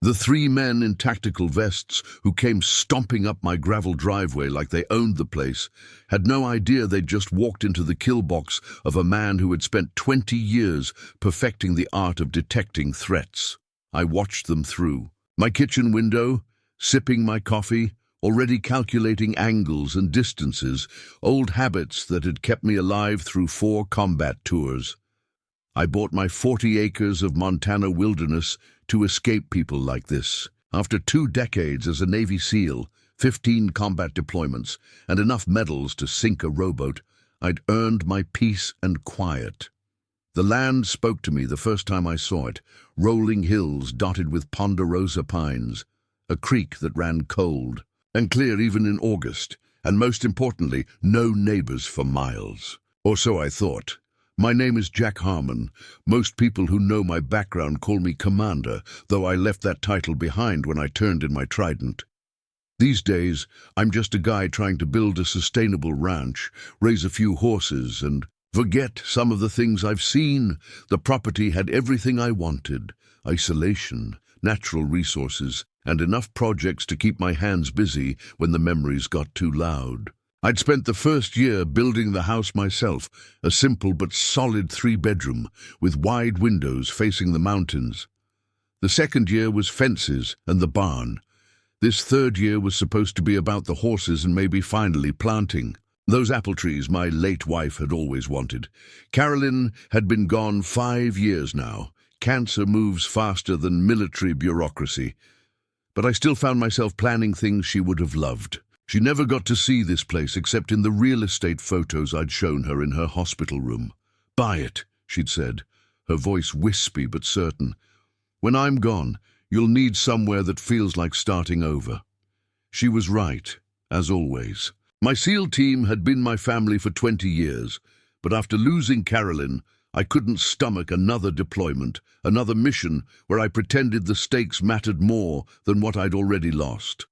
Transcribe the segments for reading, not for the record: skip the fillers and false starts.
The three men in tactical vests who came stomping up my gravel driveway like they owned the place had no idea they'd just walked into the kill box of a man who had spent 20 years perfecting the art of detecting threats. I watched them through my kitchen window, sipping my coffee, already calculating angles and distances, old habits that had kept me alive through 4 combat tours. I bought my 40 acres of Montana wilderness to escape people like this. After 2 decades as a Navy SEAL, 15 combat deployments, and enough medals to sink a rowboat, I'd earned my peace and quiet. The land spoke to me the first time I saw it, rolling hills dotted with ponderosa pines, a creek that ran cold and clear even in August, and most importantly, no neighbors for miles. Or so I thought. My name is Jack Harmon. Most people who know my background call me Commander, though I left that title behind when I turned in my Trident. These days, I'm just a guy trying to build a sustainable ranch, raise a few horses, and forget some of the things I've seen. The property had everything I wanted: isolation, natural resources, and enough projects to keep my hands busy when the memories got too loud. I'd spent the first year building the house myself, a simple but solid 3-bedroom, with wide windows facing the mountains. The second year was fences and the barn. This third year was supposed to be about the horses and maybe finally planting those apple trees my late wife had always wanted. Carolyn had been gone 5 years now. Cancer moves faster than military bureaucracy. But I still found myself planning things she would have loved. She never got to see this place except in the real estate photos I'd shown her in her hospital room. "Buy it," she'd said, her voice wispy but certain. "When I'm gone, you'll need somewhere that feels like starting over." She was right, as always. My SEAL team had been my family for 20 years, but after losing Carolyn, I couldn't stomach another deployment, another mission where I pretended the stakes mattered more than what I'd already lost.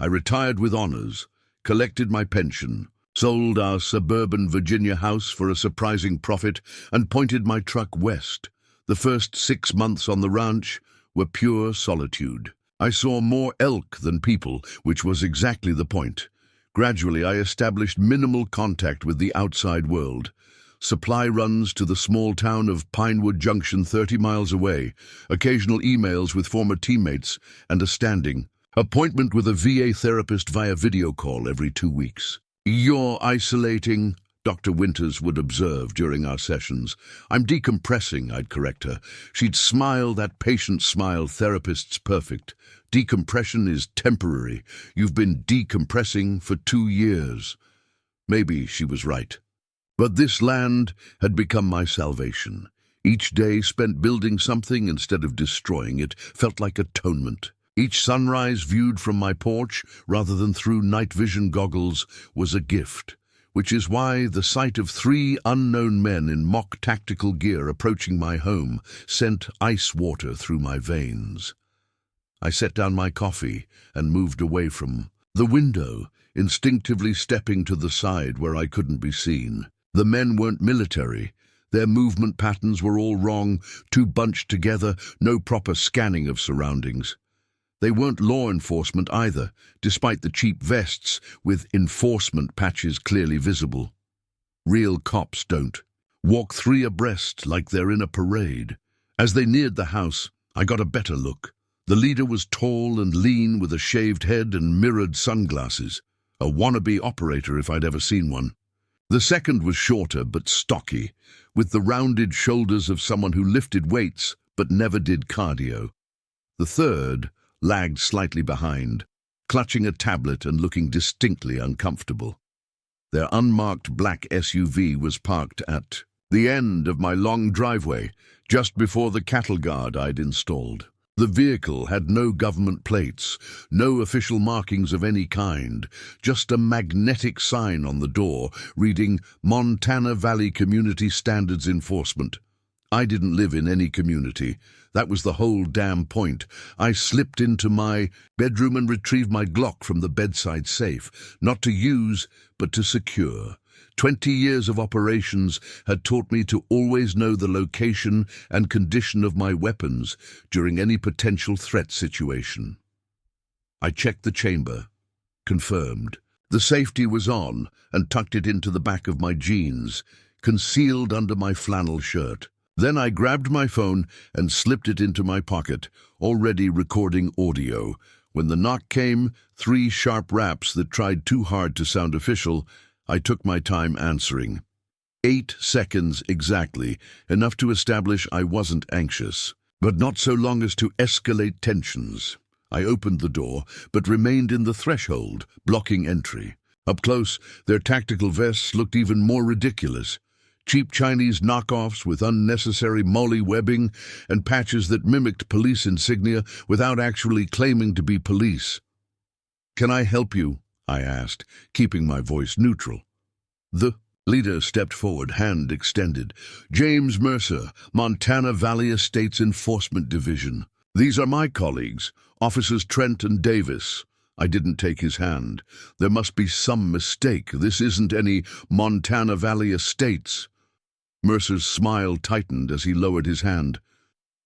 I retired with honors, collected my pension, sold our suburban Virginia house for a surprising profit, and pointed my truck west. The first 6 months on the ranch were pure solitude. I saw more elk than people, which was exactly the point. Gradually, I established minimal contact with the outside world. Supply runs to the small town of Pinewood Junction 30 miles away, occasional emails with former teammates, and a standing appointment with a VA therapist via video call every 2 weeks. "You're isolating," Dr. Winters would observe during our sessions. "I'm decompressing," I'd correct her. She'd smile that patient smile therapists perfect. "Decompression is temporary. You've been decompressing for 2 years." Maybe she was right. But this land had become my salvation. Each day spent building something instead of destroying it felt like atonement. Each sunrise viewed from my porch, rather than through night vision goggles, was a gift, which is why the sight of 3 unknown men in mock tactical gear approaching my home sent ice water through my veins. I set down my coffee and moved away from the window, instinctively stepping to the side where I couldn't be seen. The men weren't military. Their movement patterns were all wrong, too bunched together, no proper scanning of surroundings. They weren't law enforcement either, despite the cheap vests with enforcement patches clearly visible. Real cops don't walk 3 abreast like they're in a parade. As they neared the house, I got a better look. The leader was tall and lean with a shaved head and mirrored sunglasses, a wannabe operator if I'd ever seen one. The second was shorter but stocky, with the rounded shoulders of someone who lifted weights but never did cardio. The third lagged slightly behind, clutching a tablet and looking distinctly uncomfortable. Their unmarked black SUV was parked at the end of my long driveway, just before the cattle guard I'd installed. The vehicle had no government plates, no official markings of any kind, just a magnetic sign on the door reading Montana Valley Community Standards Enforcement. I didn't live in any community. That was the whole damn point. I slipped into my bedroom and retrieved my Glock from the bedside safe, not to use, but to secure. 20 years of operations had taught me to always know the location and condition of my weapons during any potential threat situation. I checked the chamber. Confirmed. The safety was on and tucked it into the back of my jeans, concealed under my flannel shirt. Then I grabbed my phone and slipped it into my pocket, already recording audio. When the knock came, 3 sharp raps that tried too hard to sound official, I took my time answering. 8 seconds exactly, enough to establish I wasn't anxious, but not so long as to escalate tensions. I opened the door, but remained in the threshold, blocking entry. Up close, their tactical vests looked even more ridiculous. Cheap Chinese knockoffs with unnecessary molly webbing and patches that mimicked police insignia without actually claiming to be police. "Can I help you?" I asked, keeping my voice neutral. The leader stepped forward, hand extended. "James Mercer, Montana Valley Estates Enforcement Division. These are my colleagues, Officers Trent and Davis." I didn't take his hand. There must be some mistake. This isn't any Montana Valley Estates. Mercer's smile tightened as he lowered his hand.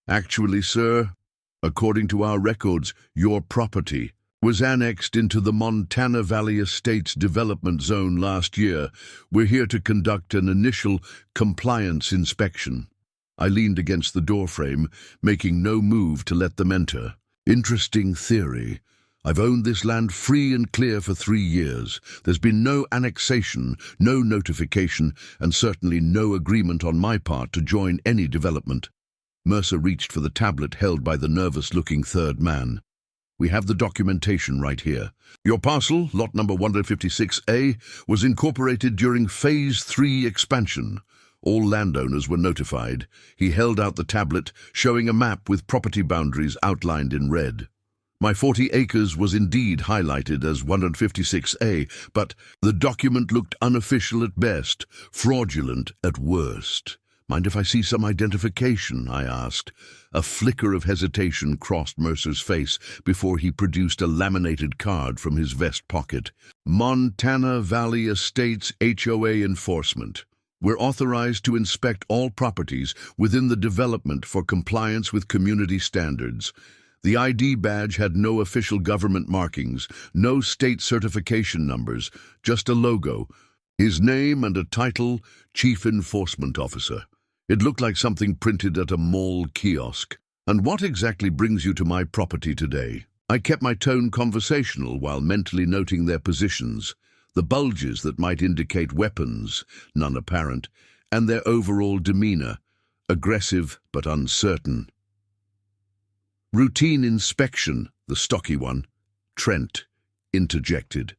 "Actually, sir, according to our records, your property was annexed into the Montana Valley Estates Development Zone last year. We're here to conduct an initial compliance inspection." I leaned against the doorframe, making no move to let them enter. "Interesting theory. I've owned this land free and clear for 3 years. There's been no annexation, no notification, and certainly no agreement on my part to join any development." Mercer reached for the tablet held by the nervous-looking third man. "We have the documentation right here. Your parcel, lot number 156A, was incorporated during Phase 3 expansion. All landowners were notified." He held out the tablet, showing a map with property boundaries outlined in red. My 40 acres was indeed highlighted as 156A, but the document looked unofficial at best, fraudulent at worst. "Mind if I see some identification?" I asked. A flicker of hesitation crossed Mercer's face before he produced a laminated card from his vest pocket. "Montana Valley Estates HOA Enforcement. We're authorized to inspect all properties within the development for compliance with community standards." The ID badge had no official government markings, no state certification numbers, just a logo. His name and a title, Chief Enforcement Officer. It looked like something printed at a mall kiosk. "And what exactly brings you to my property today?" I kept my tone conversational while mentally noting their positions, the bulges that might indicate weapons, none apparent, and their overall demeanor, aggressive but uncertain. "Routine inspection," the stocky one, Trent, interjected.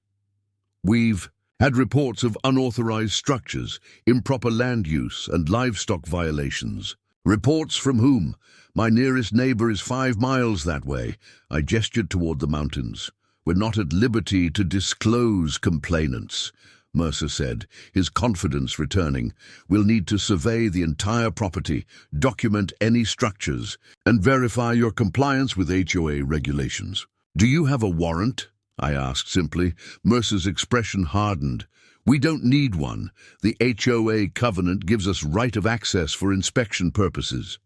"We've had reports of unauthorized structures, improper land use, and livestock violations." "Reports from whom? My nearest neighbor is 5 miles that way." I gestured toward the mountains. "We're not at liberty to disclose complainants," Mercer said, his confidence returning. "We'll need to survey the entire property, document any structures, and verify your compliance with HOA regulations." "Do you have a warrant?" I asked simply. Mercer's expression hardened. "We don't need one. The HOA covenant gives us right of access for inspection purposes."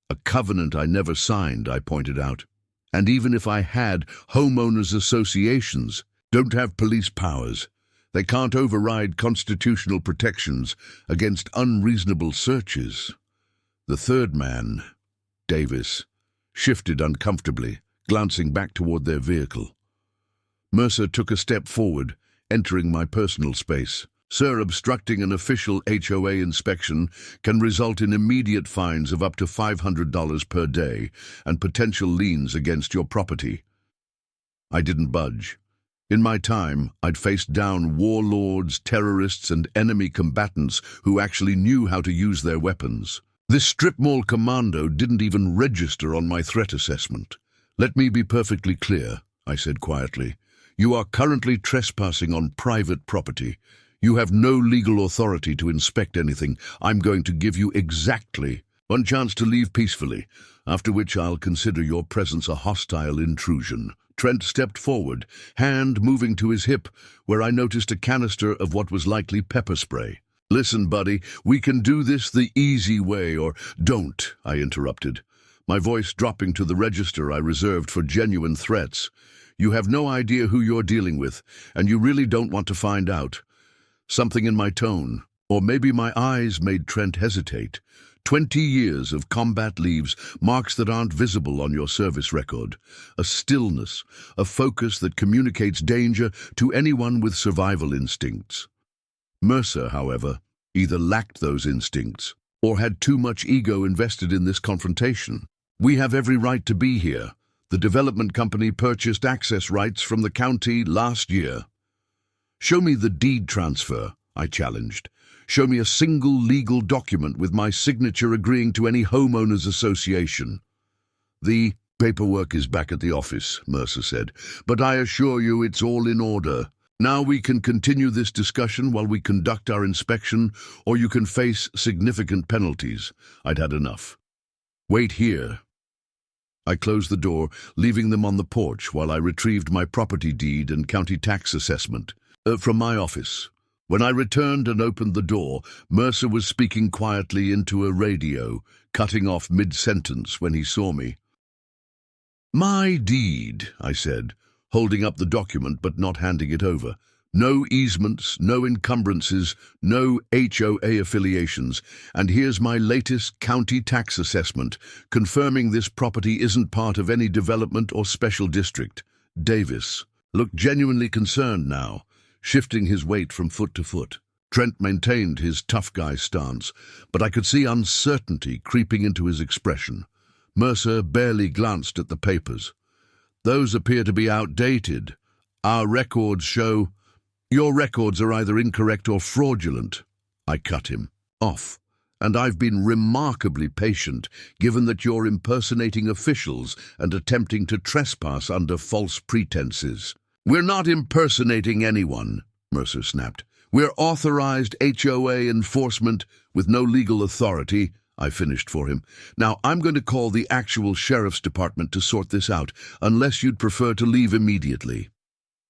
"A covenant I never signed," I pointed out. "And even if I had, homeowners associations don't have police powers. They can't override constitutional protections against unreasonable searches." The third man, Davis, shifted uncomfortably, glancing back toward their vehicle. Mercer took a step forward, entering my personal space. "Sir, obstructing an official HOA inspection can result in immediate fines of up to $500 per day and potential liens against your property." I didn't budge. In my time, I'd faced down warlords, terrorists, and enemy combatants who actually knew how to use their weapons. This strip mall commando didn't even register on my threat assessment. "Let me be perfectly clear," I said quietly. "You are currently trespassing on private property. You have no legal authority to inspect anything. I'm going to give you exactly 1 chance to leave peacefully, after which I'll consider your presence a hostile intrusion. Trent stepped forward, hand moving to his hip, where I noticed a canister of what was likely pepper spray. "Listen, buddy, we can do this the easy way, or don't," I interrupted, my voice dropping to the register I reserved for genuine threats. "You have no idea who you're dealing with, and you really don't want to find out." Something in my tone, or maybe my eyes, made Trent hesitate. 20 years of combat leaves, marks that aren't visible on your service record. A stillness, a focus that communicates danger to anyone with survival instincts. Mercer, however, either lacked those instincts or had too much ego invested in this confrontation. "We have every right to be here. The development company purchased access rights from the county last year." "Show me the deed transfer," I challenged. "Show me a single legal document with my signature agreeing to any homeowners association." "The paperwork is back at the office," Mercer said, "but I assure you it's all in order. Now we can continue this discussion while we conduct our inspection, or you can face significant penalties." I'd had enough. "Wait here." I closed the door, leaving them on the porch while I retrieved my property deed and county tax assessment from my office. When I returned and opened the door, Mercer was speaking quietly into a radio, cutting off mid-sentence when he saw me. "My deed," I said, holding up the document but not handing it over. "No easements, no encumbrances, no HOA affiliations, and here's my latest county tax assessment, confirming this property isn't part of any development or special district." Davis looked genuinely concerned now, shifting his weight from foot to foot. Trent maintained his tough guy stance, but I could see uncertainty creeping into his expression. Mercer barely glanced at the papers. "Those appear to be outdated. Our records show—" "Your records are either incorrect or fraudulent." I cut him off. "And I've been remarkably patient, given that you're impersonating officials and attempting to trespass under false pretenses." "We're not impersonating anyone," Mercer snapped. "We're authorized HOA enforcement with no legal authority," I finished for him. "Now, I'm going to call the actual sheriff's department to sort this out, unless you'd prefer to leave immediately."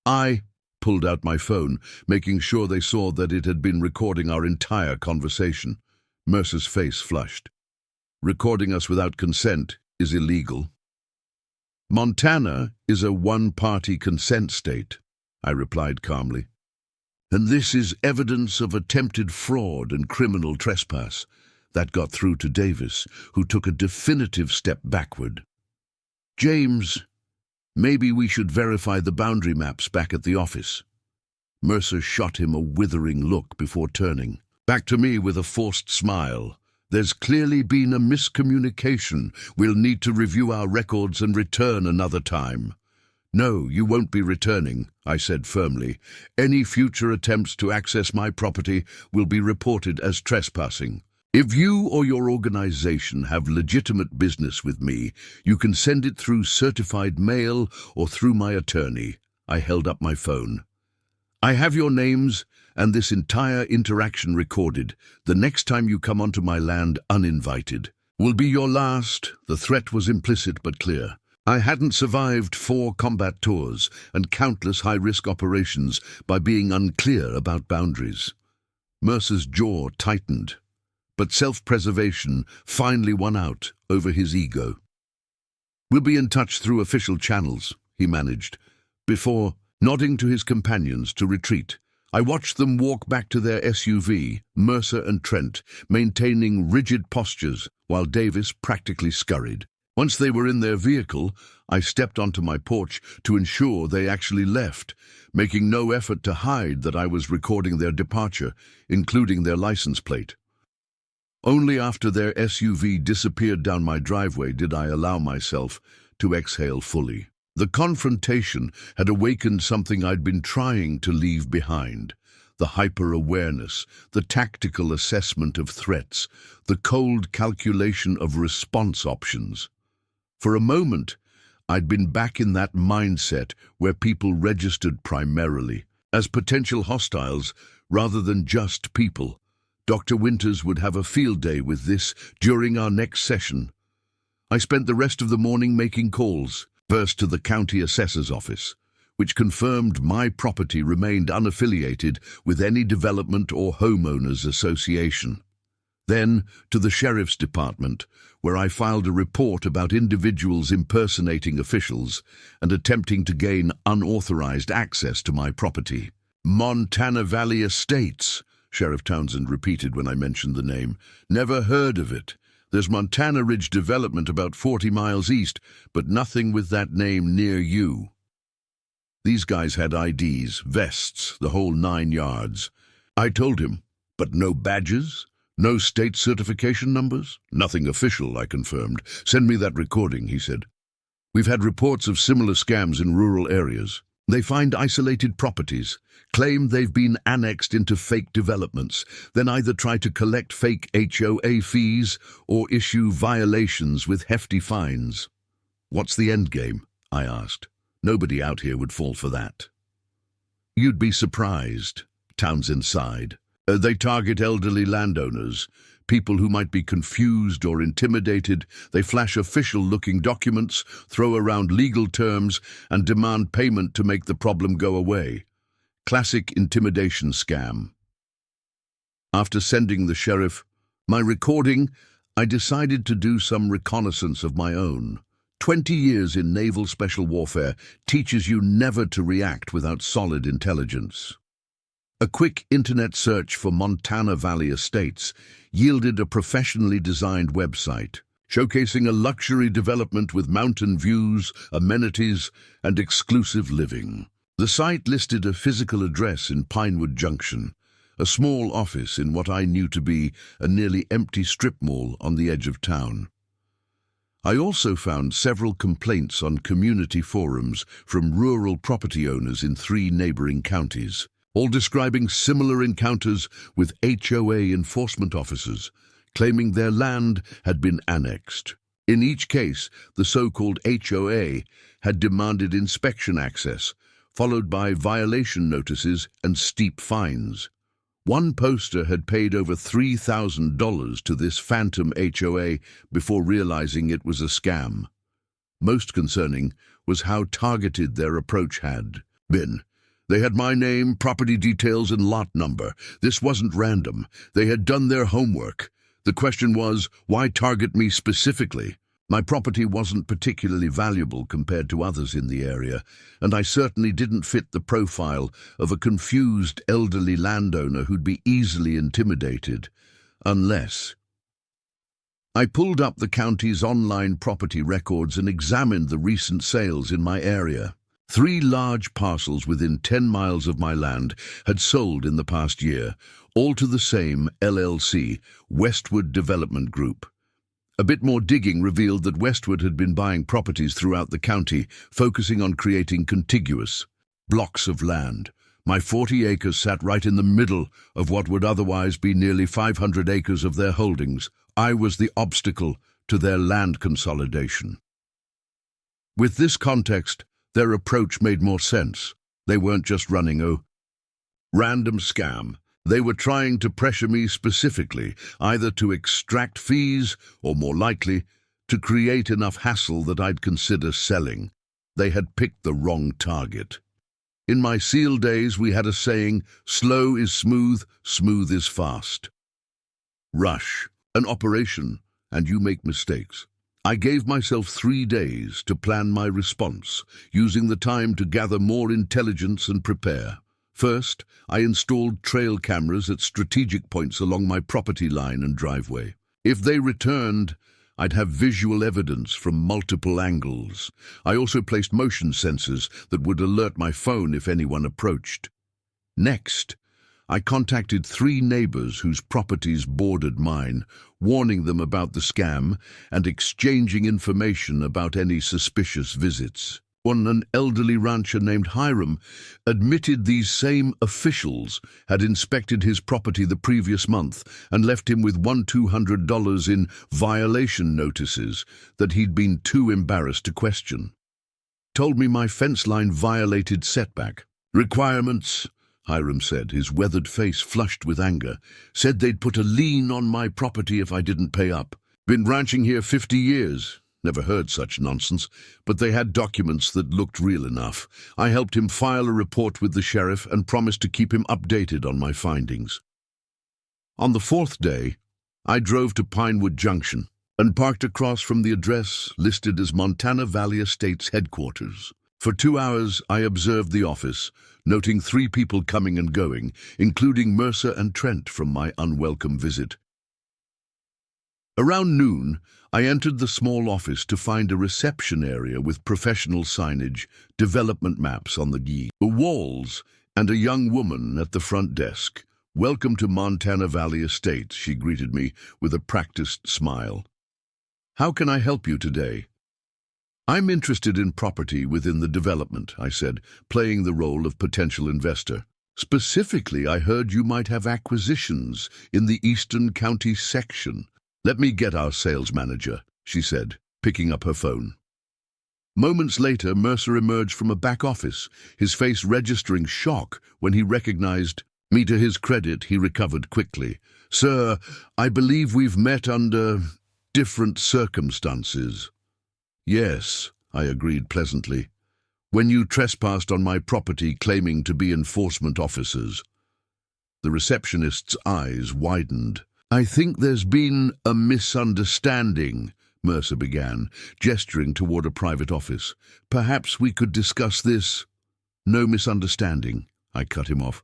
I pulled out my phone, making sure they saw that it had been recording our entire conversation. Mercer's face flushed. "Recording us without consent is illegal." "Montana is a one-party consent state," I replied calmly. "And this is evidence of attempted fraud and criminal trespass." That got through to Davis, who took a definitive step backward. "James, maybe we should verify the boundary maps back at the office." Mercer shot him a withering look before turning back to me with a forced smile. "There's clearly been a miscommunication. We'll need to review our records and return another time." "No, you won't be returning," I said firmly. "Any future attempts to access my property will be reported as trespassing. If you or your organization have legitimate business with me, you can send it through certified mail or through my attorney." I held up my phone. "I have your names and this entire interaction recorded. The next time you come onto my land uninvited will be your last." The threat was implicit but clear. I hadn't survived 4 combat tours and countless high-risk operations by being unclear about boundaries. Mercer's jaw tightened, but self-preservation finally won out over his ego. "We'll be in touch through official channels," he managed, before nodding to his companions to retreat. I watched them walk back to their SUV, Mercer and Trent, maintaining rigid postures while Davis practically scurried. Once they were in their vehicle, I stepped onto my porch to ensure they actually left, making no effort to hide that I was recording their departure, including their license plate. Only after their SUV disappeared down my driveway did I allow myself to exhale fully. The confrontation had awakened something I'd been trying to leave behind. The hyper-awareness, the tactical assessment of threats, the cold calculation of response options. For a moment, I'd been back in that mindset where people registered primarily as potential hostiles rather than just people. Dr. Winters would have a field day with this during our next session. I spent the rest of the morning making calls, First to the county assessor's office, which confirmed my property remained unaffiliated with any development or homeowners association. Then to the sheriff's department, where I filed a report about individuals impersonating officials and attempting to gain unauthorized access to my property. Montana Valley Estates, Sheriff Townsend repeated when I mentioned the name. Never heard of it. There's Montana Ridge Development about 40 miles east, but nothing with that name near you. These guys had IDs, vests, the whole 9 yards. I told him, but no badges? No state certification numbers? Nothing official, I confirmed. Send me that recording, he said. We've had reports of similar scams in rural areas. They find isolated properties, claim they've been annexed into fake developments, then either try to collect fake HOA fees or issue violations with hefty fines. What's the end game? I asked. Nobody out here would fall for that. You'd be surprised, Townsend sighed. They target elderly landowners, people who might be confused or intimidated. They flash official-looking documents, throw around legal terms, and demand payment to make the problem go away. Classic intimidation scam. After sending the sheriff my recording, I decided to do some reconnaissance of my own. 20 years in naval special warfare teaches you never to react without solid intelligence. A quick internet search for Montana Valley Estates yielded a professionally designed website, showcasing a luxury development with mountain views, amenities, and exclusive living. The site listed a physical address in Pinewood Junction, a small office in what I knew to be a nearly empty strip mall on the edge of town. I also found several complaints on community forums from rural property owners in 3 neighboring counties, all describing similar encounters with HOA enforcement officers, claiming their land had been annexed. In each case, the so-called HOA had demanded inspection access, followed by violation notices and steep fines. One poster had paid over $3,000 to this phantom HOA before realizing it was a scam. Most concerning was how targeted their approach had been. They had my name, property details, and lot number. This wasn't random. They had done their homework. The question was, why target me specifically? My property wasn't particularly valuable compared to others in the area, and I certainly didn't fit the profile of a confused elderly landowner who'd be easily intimidated, unless... I pulled up the county's online property records and examined the recent sales in my area. 3 large parcels within 10 miles of my land had sold in the past year, all to the same LLC, Westwood Development Group. A bit more digging revealed that Westwood had been buying properties throughout the county, focusing on creating contiguous blocks of land. My 40 acres sat right in the middle of what would otherwise be nearly 500 acres of their holdings. I was the obstacle to their land consolidation. With this context, their approach made more sense. They weren't just running a random scam. They were trying to pressure me specifically, either to extract fees or, more likely, to create enough hassle that I'd consider selling. They had picked the wrong target. In my SEAL days, we had a saying, slow is smooth, smooth is fast. Rush an operation, and you make mistakes. I gave myself 3 days to plan my response, using the time to gather more intelligence and prepare. First, I installed trail cameras at strategic points along my property line and driveway. If they returned, I'd have visual evidence from multiple angles. I also placed motion sensors that would alert my phone if anyone approached. Next, I contacted 3 neighbors whose properties bordered mine, warning them about the scam and exchanging information about any suspicious visits. An elderly rancher named Hiram admitted these same officials had inspected his property the previous month and left him with $200 in violation notices that he'd been too embarrassed to question. Told me my fence line violated setback requirements, Hiram said, his weathered face flushed with anger. Said they'd put a lien on my property if I didn't pay up. Been ranching here 50 years. Never heard such nonsense, but they had documents that looked real enough. I helped him file a report with the sheriff and promised to keep him updated on my findings. On the fourth day, I drove to Pinewood Junction and parked across from the address listed as Montana Valley Estates headquarters. For 2 hours, I observed the office, noting 3 people coming and going, including Mercer and Trent from my unwelcome visit. Around noon, I entered the small office to find a reception area with professional signage, development maps on the walls, and a young woman at the front desk. "Welcome to Montana Valley Estates," she greeted me with a practiced smile. "How can I help you today?" "I'm interested in property within the development," I said, playing the role of potential investor. "Specifically, I heard you might have acquisitions in the Eastern County section." "Let me get our sales manager," she said, picking up her phone. Moments later, Mercer emerged from a back office, his face registering shock when he recognized me. To his credit, he recovered quickly. "Sir, I believe we've met under different circumstances." "Yes," I agreed pleasantly. "When you trespassed on my property claiming to be enforcement officers." The receptionist's eyes widened. "I think there's been a misunderstanding," Mercer began, gesturing toward a private office. "Perhaps we could discuss this." "No misunderstanding," I cut him off.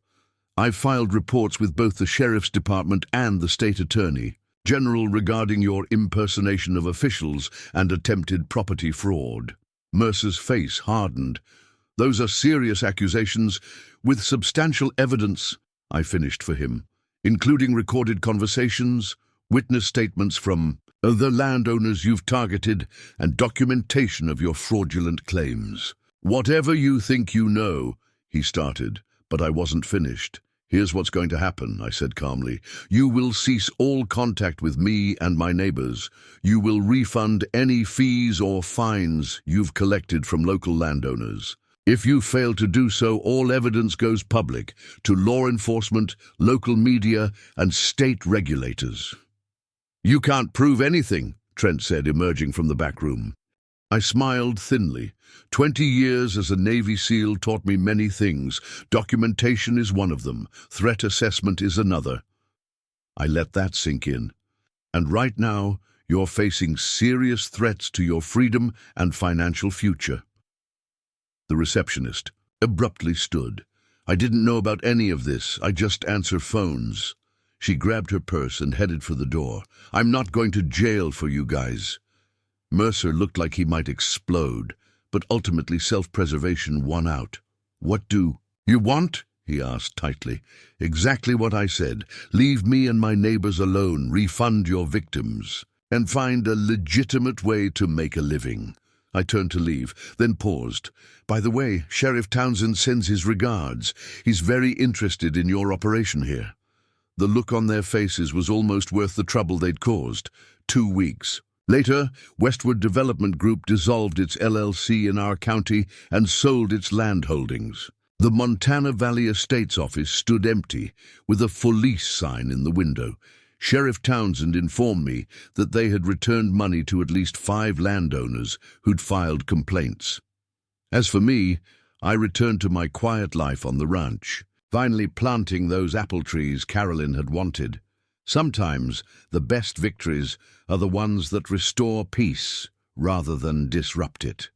"I've filed reports with both the Sheriff's Department and the State Attorney General regarding your impersonation of officials and attempted property fraud." Mercer's face hardened. "Those are serious accusations with substantial evidence," I finished for him, "including recorded conversations, witness statements from the landowners you've targeted, and documentation of your fraudulent claims." "Whatever you think you know," he started, but I wasn't finished. "Here's what's going to happen," I said calmly. "You will cease all contact with me and my neighbors. You will refund any fees or fines you've collected from local landowners. If you fail to do so, all evidence goes public to law enforcement, local media, and state regulators." "You can't prove anything," Trent said, emerging from the back room. I smiled thinly. 20 years as a Navy SEAL taught me many things. Documentation is one of them. Threat assessment is another. I let that sink in. "And right now, you're facing serious threats to your freedom and financial future." The receptionist abruptly stood. "I didn't know about any of this. I just answer phones." She grabbed her purse and headed for the door. "I'm not going to jail for you guys." Mercer looked like he might explode, but ultimately self-preservation won out. "What do you want?" he asked tightly. "Exactly what I said. Leave me and my neighbors alone, refund your victims, and find a legitimate way to make a living." I turned to leave, then paused. "By the way, Sheriff Townsend sends his regards. He's very interested in your operation here." The look on their faces was almost worth the trouble they'd caused. 2 weeks. Later, Westward Development Group dissolved its LLC in our county and sold its land holdings. The Montana Valley Estates office stood empty, with a "For Lease" sign in the window. Sheriff Townsend informed me that they had returned money to at least 5 landowners who'd filed complaints. As for me, I returned to my quiet life on the ranch, finally planting those apple trees Carolyn had wanted. Sometimes the best victories are the ones that restore peace rather than disrupt it.